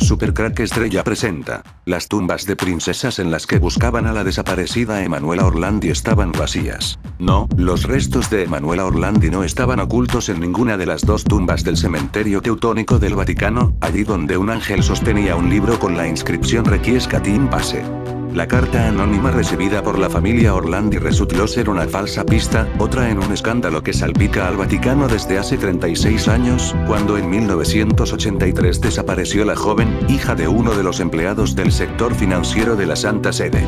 Super Crack Estrella presenta. Las tumbas de princesas en las que buscaban a la desaparecida Emanuela Orlandi estaban vacías. No, los restos de Emanuela Orlandi no estaban ocultos en ninguna de las dos tumbas del cementerio teutónico del Vaticano, allí donde un ángel sostenía un libro con la inscripción Requiescat in pace. La carta anónima recibida por la familia Orlandi resultó ser una falsa pista, otra en un escándalo que salpica al Vaticano desde hace 36 años, cuando en 1983 desapareció la joven, hija de uno de los empleados del sector financiero de la Santa Sede.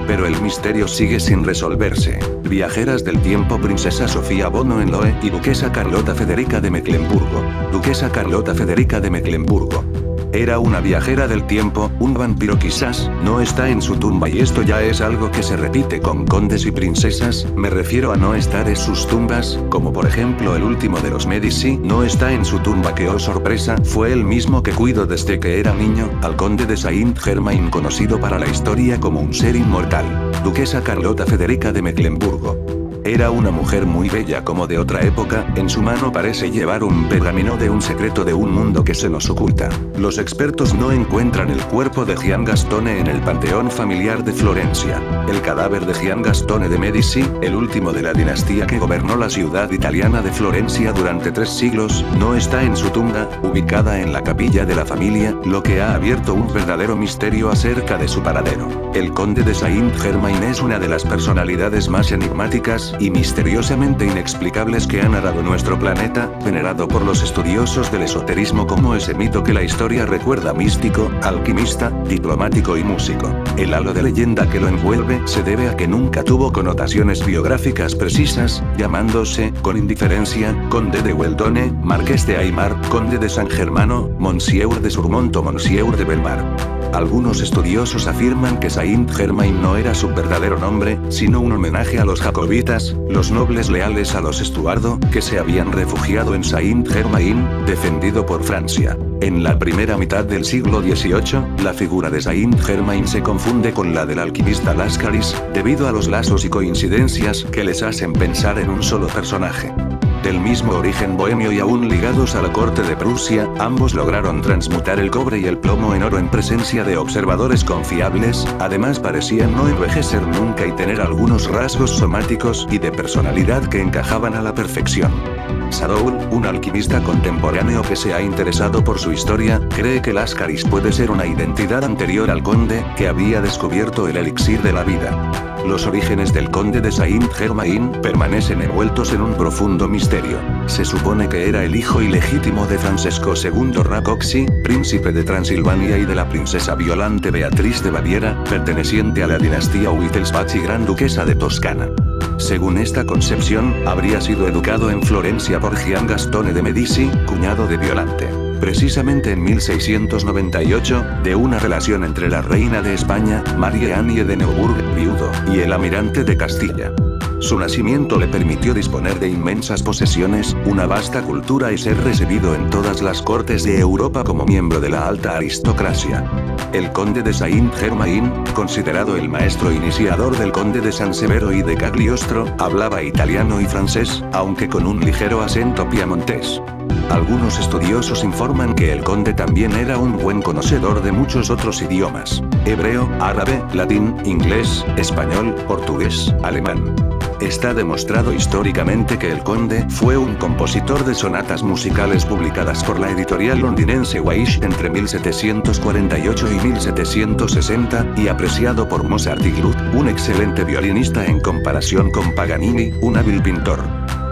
Pero el misterio sigue sin resolverse. Viajeras del tiempo Princesa Sofía von Hohenlohe y Duquesa Carlota Federica de Mecklemburgo. Duquesa Carlota Federica de Mecklemburgo. Era una viajera del tiempo, un vampiro quizás, no está en su tumba y esto ya es algo que se repite con condes y princesas, me refiero a no estar en sus tumbas, como por ejemplo el último de los Medici, no está en su tumba que oh sorpresa, fue el mismo que cuido desde que era niño, al conde de Saint-Germain conocido para la historia como un ser inmortal. Duquesa Carlota Federica de Mecklemburgo. Era una mujer muy bella como de otra época, en su mano parece llevar un pergamino de un secreto de un mundo que se nos oculta. Los expertos no encuentran el cuerpo de Gian Gastone en el panteón familiar de Florencia. El cadáver de Gian Gastone de Medici, el último de la dinastía que gobernó la ciudad italiana de Florencia durante 3 siglos, no está en su tumba, ubicada en la capilla de la familia, lo que ha abierto un verdadero misterio acerca de su paradero. El conde de Saint-Germain es una de las personalidades más enigmáticas y misteriosamente inexplicables que ha narrado nuestro planeta, venerado por los estudiosos del esoterismo como ese mito que la historia recuerda místico, alquimista, diplomático y músico. El halo de leyenda que lo envuelve se debe a que nunca tuvo connotaciones biográficas precisas, llamándose, con indiferencia, conde de Weldone, marqués de Aymar, conde de San Germano, Monsieur de Surmont o Monsieur de Belmar. Algunos estudiosos afirman que Saint-Germain no era su verdadero nombre, sino un homenaje a los jacobitas, los nobles leales a los Estuardo, que se habían refugiado en Saint-Germain, defendido por Francia. En la primera mitad del siglo XVIII, la figura de Saint-Germain se confunde con la del alquimista Lascaris, debido a los lazos y coincidencias que les hacen pensar en un solo personaje. Del mismo origen bohemio y aún ligados a la corte de Prusia, ambos lograron transmutar el cobre y el plomo en oro en presencia de observadores confiables, además parecían no envejecer nunca y tener algunos rasgos somáticos y de personalidad que encajaban a la perfección. Sadoul, un alquimista contemporáneo que se ha interesado por su historia, cree que Lascaris puede ser una identidad anterior al conde, que había descubierto el elixir de la vida. Los orígenes del conde de Saint-Germain permanecen envueltos en un profundo misterio. Se supone que era el hijo ilegítimo de Francesco II Rákóczi, príncipe de Transilvania y de la princesa Violante Beatriz de Baviera, perteneciente a la dinastía Wittelsbach y gran duquesa de Toscana. Según esta concepción, habría sido educado en Florencia por Gian Gastone de Medici, cuñado de Violante. Precisamente en 1698, de una relación entre la reina de España, Marie Anne de Neuburg, viudo, y el almirante de Castilla. Su nacimiento le permitió disponer de inmensas posesiones, una vasta cultura y ser recibido en todas las cortes de Europa como miembro de la alta aristocracia. El conde de Saint-Germain, considerado el maestro iniciador del conde de San Severo y de Cagliostro, hablaba italiano y francés, aunque con un ligero acento piamontés. Algunos estudiosos informan que el conde también era un buen conocedor de muchos otros idiomas: hebreo, árabe, latín, inglés, español, portugués, alemán. Está demostrado históricamente que el conde fue un compositor de sonatas musicales publicadas por la editorial londinense Waish entre 1748 y 1760, y apreciado por Mozart y Gluck, un excelente violinista en comparación con Paganini, un hábil pintor.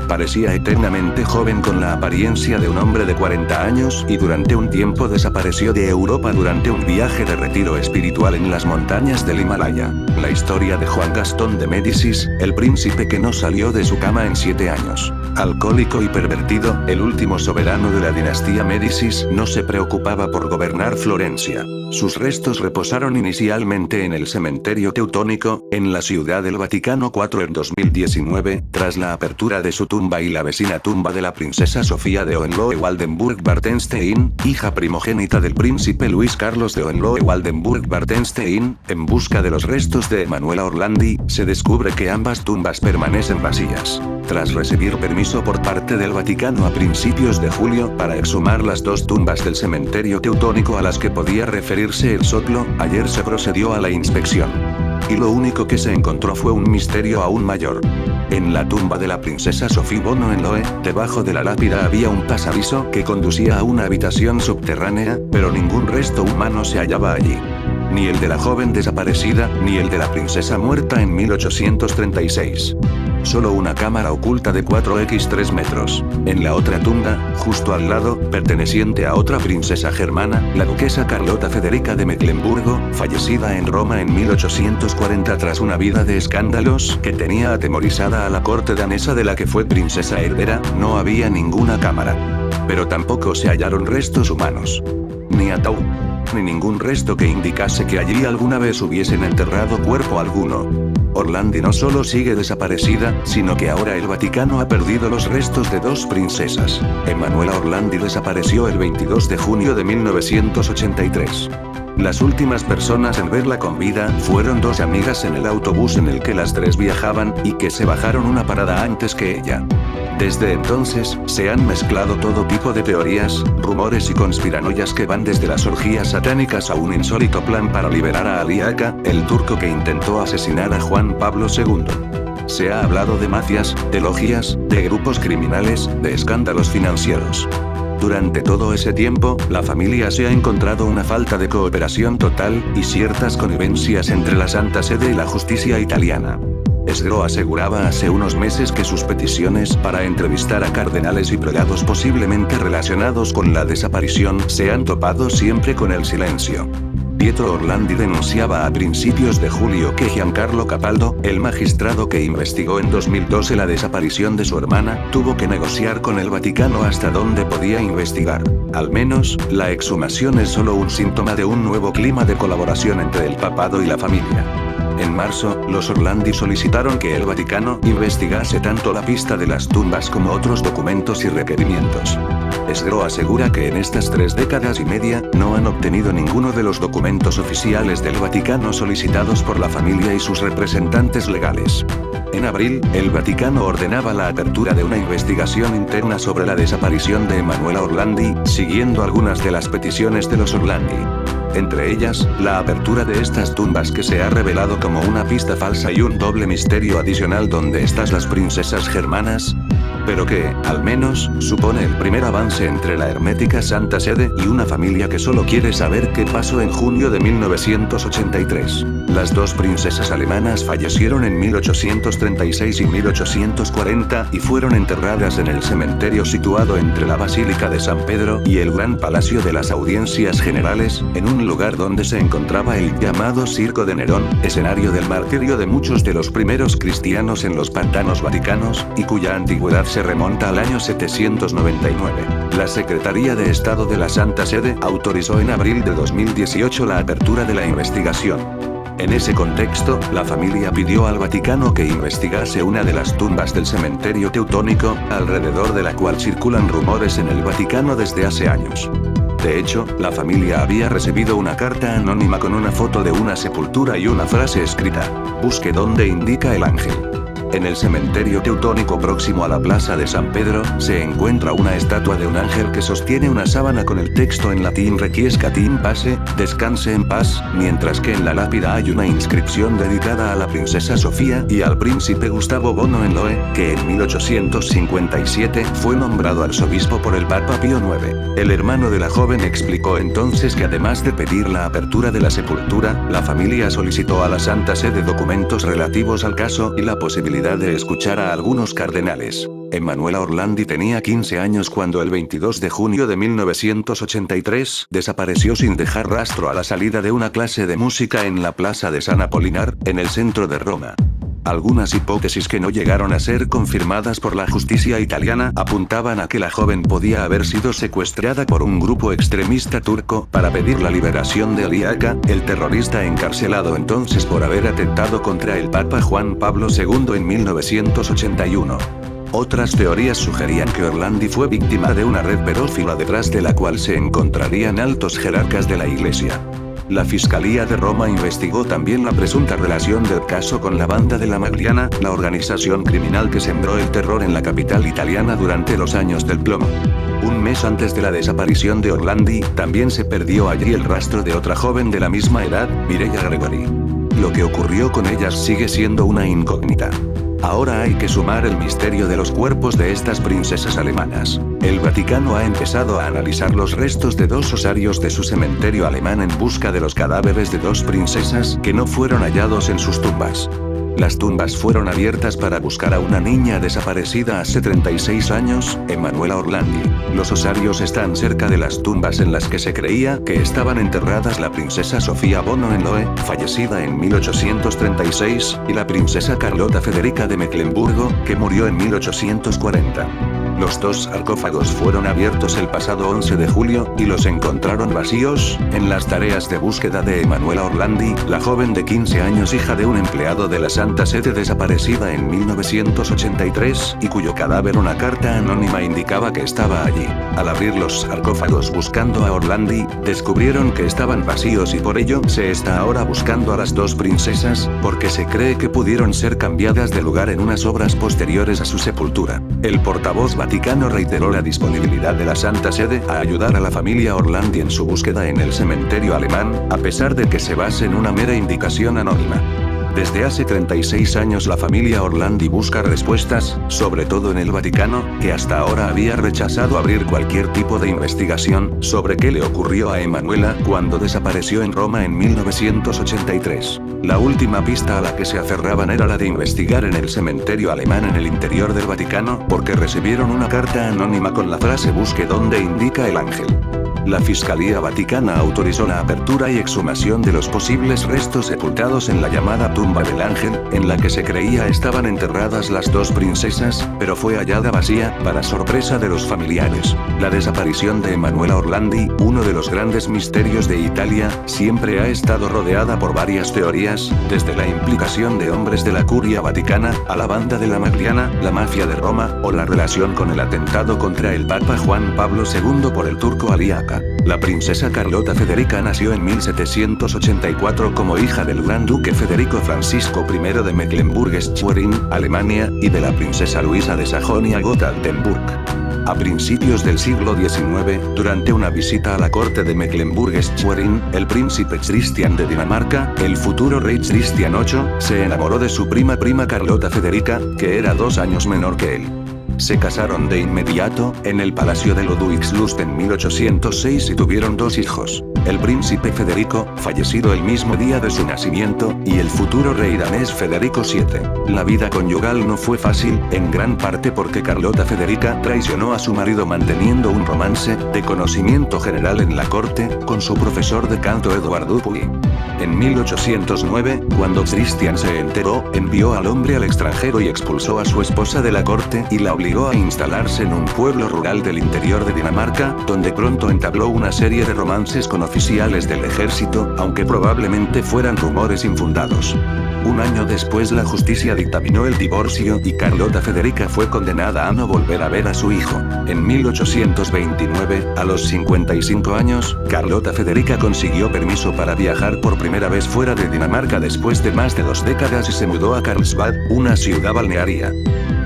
Parecía eternamente joven con la apariencia de un hombre de 40 años y durante un tiempo desapareció de Europa durante un viaje de retiro espiritual en las montañas del Himalaya. La historia de Juan Gastón de Médicis, el príncipe que no salió de su cama en 7 años. Alcohólico y pervertido, el último soberano de la dinastía Médicis no se preocupaba por gobernar Florencia. Sus restos reposaron inicialmente en el cementerio teutónico, en la ciudad del Vaticano IV en 2019, tras la apertura de su tumba y la vecina tumba de la princesa Sofía de Hohenlohe-Waldenburg-Bartenstein, hija primogénita del príncipe Luis Carlos de Hohenlohe-Waldenburg-Bartenstein, en busca de los restos de Emanuela Orlandi, se descubre que ambas tumbas permanecen vacías. Tras recibir permiso permiso por parte del Vaticano a principios de julio para exhumar las 2 tumbas del cementerio teutónico a las que podía referirse el soplo. Ayer se procedió a la inspección. Y lo único que se encontró fue un misterio aún mayor. En la tumba de la princesa Sophie von Hohenlohe, debajo de la lápida había un pasadizo que conducía a una habitación subterránea, pero ningún resto humano se hallaba allí. Ni el de la joven desaparecida, ni el de la princesa muerta en 1836. Solo una cámara oculta de 4x3 metros. En la otra tumba, justo al lado, perteneciente a otra princesa germana, la duquesa Carlota Federica de Mecklemburgo, fallecida en Roma en 1840 tras una vida de escándalos que tenía atemorizada a la corte danesa de la que fue princesa heredera, no había ninguna cámara. Pero tampoco se hallaron restos humanos. Ni ataúd. Ni ningún resto que indicase que allí alguna vez hubiesen enterrado cuerpo alguno. Orlandi no solo sigue desaparecida, sino que ahora el Vaticano ha perdido los restos de 2 princesas. Emanuela Orlandi desapareció el 22 de junio de 1983. Las últimas personas en verla con vida fueron 2 amigas en el autobús en el que las 3 viajaban, y que se bajaron una parada antes que ella. Desde entonces, se han mezclado todo tipo de teorías, rumores y conspiranoias que van desde las orgías satánicas a un insólito plan para liberar a Ali Aka, el turco que intentó asesinar a Juan Pablo II. Se ha hablado de mafias, de logias, de grupos criminales, de escándalos financieros. Durante todo ese tiempo, la familia se ha encontrado una falta de cooperación total, y ciertas connivencias entre la Santa Sede y la justicia italiana. Esgro aseguraba hace unos meses que sus peticiones para entrevistar a cardenales y prelados posiblemente relacionados con la desaparición se han topado siempre con el silencio. Pietro Orlandi denunciaba a principios de julio que Giancarlo Capaldo, el magistrado que investigó en 2012 la desaparición de su hermana, tuvo que negociar con el Vaticano hasta dónde podía investigar. Al menos, la exhumación es solo un síntoma de un nuevo clima de colaboración entre el papado y la familia. En marzo, los Orlandi solicitaron que el Vaticano investigase tanto la pista de las tumbas como otros documentos y requerimientos. Esgro asegura que en estas 3 décadas y media, no han obtenido ninguno de los documentos oficiales del Vaticano solicitados por la familia y sus representantes legales. En abril, el Vaticano ordenaba la apertura de una investigación interna sobre la desaparición de Emanuela Orlandi, siguiendo algunas de las peticiones de los Orlandi. Entre ellas, la apertura de estas tumbas que se ha revelado como una pista falsa y un doble misterio adicional donde están las princesas germanas, pero que, al menos, supone el primer avance entre la hermética Santa Sede y una familia que solo quiere saber qué pasó en junio de 1983. Las 2 princesas alemanas fallecieron en 1836 y 1840 y fueron enterradas en el cementerio situado entre la Basílica de San Pedro y el Gran Palacio de las Audiencias Generales, en un lugar donde se encontraba el llamado Circo de Nerón, escenario del martirio de muchos de los primeros cristianos en los pantanos vaticanos, y cuya antigüedad se remonta al año 799. La Secretaría de Estado de la Santa Sede autorizó en abril de 2018 la apertura de la investigación. En ese contexto, la familia pidió al Vaticano que investigase una de las tumbas del cementerio teutónico, alrededor de la cual circulan rumores en el Vaticano desde hace años. De hecho, la familia había recibido una carta anónima con una foto de una sepultura y una frase escrita: "Busque donde indica el ángel". En el cementerio teutónico próximo a la plaza de San Pedro, se encuentra una estatua de un ángel que sostiene una sábana con el texto en latín Requiescat in pace, descanse en paz, mientras que en la lápida hay una inscripción dedicada a la princesa Sofía y al príncipe Gustavo von Hohenlohe, que en 1857 fue nombrado arzobispo por el Papa Pío IX. El hermano de la joven explicó entonces que además de pedir la apertura de la sepultura, la familia solicitó a la Santa Sede documentos relativos al caso y la posibilidad de escuchar a algunos cardenales. Emanuela Orlandi tenía 15 años cuando el 22 de junio de 1983 desapareció sin dejar rastro a la salida de una clase de música en la plaza de San Apolinar, en el centro de Roma. Algunas hipótesis que no llegaron a ser confirmadas por la justicia italiana apuntaban a que la joven podía haber sido secuestrada por un grupo extremista turco para pedir la liberación de Ali Aka, el terrorista encarcelado entonces por haber atentado contra el Papa Juan Pablo II en 1981. Otras teorías sugerían que Orlandi fue víctima de una red pedófila detrás de la cual se encontrarían altos jerarcas de la Iglesia. La Fiscalía de Roma investigó también la presunta relación del caso con la banda de la Magliana, la organización criminal que sembró el terror en la capital italiana durante los años del plomo. Un mes antes de la desaparición de Orlandi, también se perdió allí el rastro de otra joven de la misma edad, Mireia Gregory. Lo que ocurrió con ellas sigue siendo una incógnita. Ahora hay que sumar el misterio de los cuerpos de estas princesas alemanas. El Vaticano ha empezado a analizar los restos de 2 osarios de su cementerio alemán en busca de los cadáveres de 2 princesas que no fueron hallados en sus tumbas. Las tumbas fueron abiertas para buscar a una niña desaparecida hace 36 años, Emanuela Orlandi. Los osarios están cerca de las tumbas en las que se creía que estaban enterradas la princesa Sofía von Hohenlohe, fallecida en 1836, y la princesa Carlota Federica de Mecklemburgo, que murió en 1840. Los 2 sarcófagos fueron abiertos el pasado 11 de julio, y los encontraron vacíos, en las tareas de búsqueda de Emanuela Orlandi, la joven de 15 años hija de un empleado de la Santa Sede desaparecida en 1983, y cuyo cadáver una carta anónima indicaba que estaba allí. Al abrir los sarcófagos buscando a Orlandi, descubrieron que estaban vacíos y por ello se está ahora buscando a las 2 princesas, porque se cree que pudieron ser cambiadas de lugar en unas obras posteriores a su sepultura. El portavoz Vaticano reiteró la disponibilidad de la Santa Sede a ayudar a la familia Orlandi en su búsqueda en el cementerio alemán, a pesar de que se base en una mera indicación anónima. Desde hace 36 años la familia Orlandi busca respuestas, sobre todo en el Vaticano, que hasta ahora había rechazado abrir cualquier tipo de investigación sobre qué le ocurrió a Emanuela cuando desapareció en Roma en 1983. La última pista a la que se aferraban era la de investigar en el cementerio alemán en el interior del Vaticano, porque recibieron una carta anónima con la frase "busque donde indica el ángel". La Fiscalía Vaticana autorizó la apertura y exhumación de los posibles restos sepultados en la llamada Tumba del Ángel, en la que se creía estaban enterradas las 2 princesas, pero fue hallada vacía, para sorpresa de los familiares. La desaparición de Emanuela Orlandi, uno de los grandes misterios de Italia, siempre ha estado rodeada por varias teorías, desde la implicación de hombres de la Curia Vaticana, a la banda de la Magliana, la mafia de Roma, o la relación con el atentado contra el Papa Juan Pablo II por el turco Ali Aka. La princesa Carlota Federica nació en 1784 como hija del gran duque Federico Francisco I de Mecklemburg-Schwerin, Alemania, y de la princesa Luisa de Sajonia-Gotha-Altenburg. A principios del siglo XIX, durante una visita a la corte de Mecklemburg-Schwerin, el príncipe Christian de Dinamarca, el futuro rey Christian VIII, se enamoró de su prima Carlota Federica, que era 2 años menor que él. Se casaron de inmediato, en el Palacio de Ludwigslust en 1806 y tuvieron 2 hijos. El príncipe Federico, fallecido el mismo día de su nacimiento, y el futuro rey danés Federico VII. La vida conyugal no fue fácil, en gran parte porque Carlota Federica traicionó a su marido manteniendo un romance, de conocimiento general en la corte, con su profesor de canto Edward Dupuy. En 1809, cuando Christian se enteró, envió al hombre al extranjero y expulsó a su esposa de la corte y la obligó a instalarse en un pueblo rural del interior de Dinamarca, donde pronto entabló una serie de romances con oficiales del ejército, aunque probablemente fueran rumores infundados. Un año después la justicia dictaminó el divorcio y Carlota Federica fue condenada a no volver a ver a su hijo. En 1829, a los 55 años, Carlota Federica consiguió permiso para viajar por primera vez fuera de Dinamarca después de más de 2 décadas y se mudó a Carlsbad, una ciudad balnearia.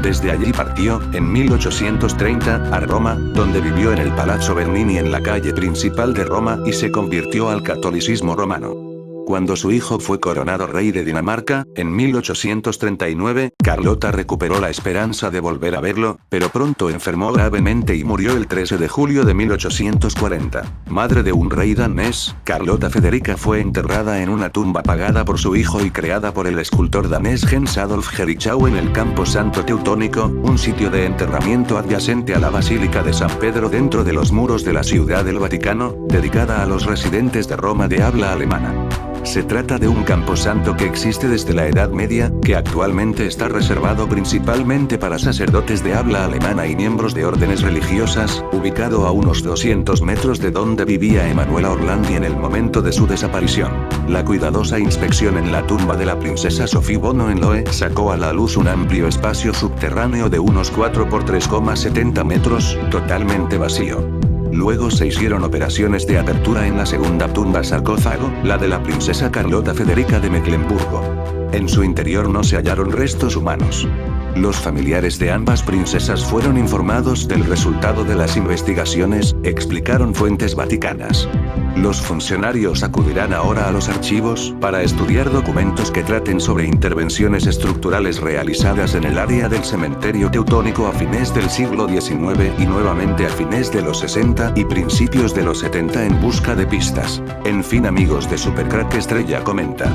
Desde allí partió, en 1830, a Roma, donde vivió en el Palazzo Bernini en la calle principal de Roma y se convirtió al catolicismo romano. Cuando su hijo fue coronado rey de Dinamarca, en 1839, Carlota recuperó la esperanza de volver a verlo, pero pronto enfermó gravemente y murió el 13 de julio de 1840. Madre de un rey danés, Carlota Federica fue enterrada en una tumba pagada por su hijo y creada por el escultor danés Jens Adolf Jerichau en el Campo Santo Teutónico, un sitio de enterramiento adyacente a la Basílica de San Pedro dentro de los muros de la Ciudad del Vaticano, dedicada a los residentes de Roma de habla alemana. Se trata de un camposanto que existe desde la Edad Media, que actualmente está reservado principalmente para sacerdotes de habla alemana y miembros de órdenes religiosas, ubicado a unos 200 metros de donde vivía Emanuela Orlandi en el momento de su desaparición. La cuidadosa inspección en la tumba de la princesa Sophie von Hohenlohe sacó a la luz un amplio espacio subterráneo de unos 4 por 3,70 metros, totalmente vacío. Luego se hicieron operaciones de apertura en la segunda tumba sarcófago, la de la princesa Carlota Federica de Mecklemburgo. En su interior no se hallaron restos humanos. Los familiares de ambas princesas fueron informados del resultado de las investigaciones, explicaron fuentes vaticanas. Los funcionarios acudirán ahora a los archivos para estudiar documentos que traten sobre intervenciones estructurales realizadas en el área del cementerio teutónico a fines del siglo XIX y nuevamente a fines de los 60 y principios de los 70 en busca de pistas. En fin, amigos de Supercrack Estrella comenta.